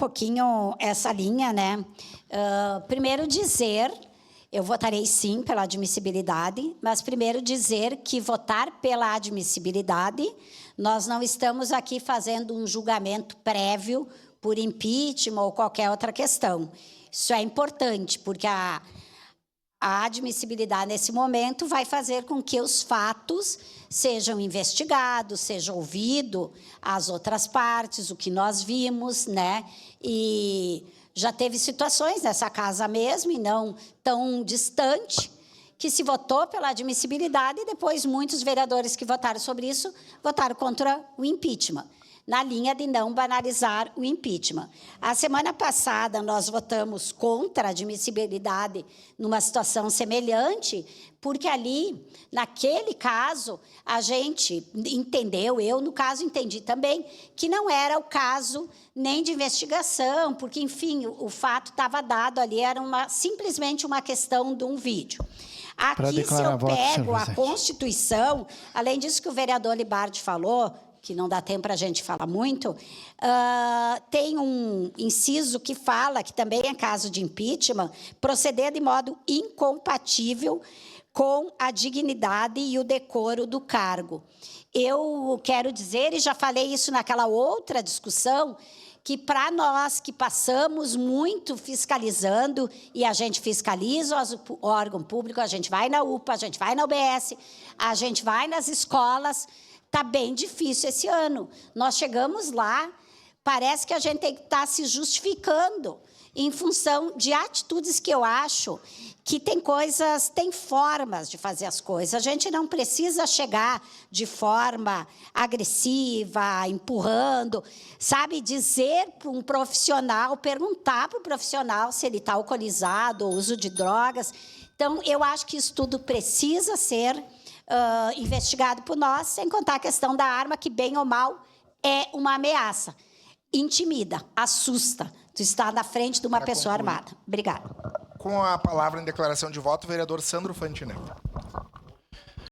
pouquinho essa linha, né? Primeiro dizer, eu votarei sim pela admissibilidade, mas primeiro dizer que votar pela admissibilidade, nós não estamos aqui fazendo um julgamento prévio por impeachment ou qualquer outra questão. Isso é importante, porque a admissibilidade, nesse momento, vai fazer com que os fatos sejam investigados, seja ouvido as outras partes, o que nós vimos, né? E já teve situações nessa casa mesmo, e não tão distante, que se votou pela admissibilidade e depois muitos vereadores que votaram sobre isso votaram contra o impeachment, na linha de não banalizar o impeachment. A semana passada, nós votamos contra a admissibilidade numa situação semelhante, porque ali, naquele caso, a gente entendeu, eu, no caso, entendi também, que não era o caso nem de investigação, porque, enfim, o fato estava dado ali, era simplesmente uma questão de um vídeo. Aqui, se eu pego a Constituição, além disso que o vereador Libardi falou, que não dá tempo para a gente falar muito, tem um inciso que fala, que também é caso de impeachment, proceder de modo incompatível com a dignidade e o decoro do cargo. Eu quero dizer, e já falei isso naquela outra discussão, que para nós que passamos muito fiscalizando, e a gente fiscaliza o órgão público, a gente vai na UPA, a gente vai na UBS, a gente vai nas escolas. Está bem difícil esse ano. Nós chegamos lá, parece que a gente tem que estar se justificando em função de atitudes que eu acho que tem formas de fazer as coisas. A gente não precisa chegar de forma agressiva, empurrando, sabe? Dizer para um profissional, perguntar para o profissional se ele está alcoolizado ou uso de drogas. Então, eu acho que isso tudo precisa ser investigado por nós, sem contar a questão da arma, que, bem ou mal, é uma ameaça. Intimida, assusta. Tu está na frente de uma pessoa armada. Obrigada. Com a palavra em declaração de voto, o vereador Sandro Fantinel.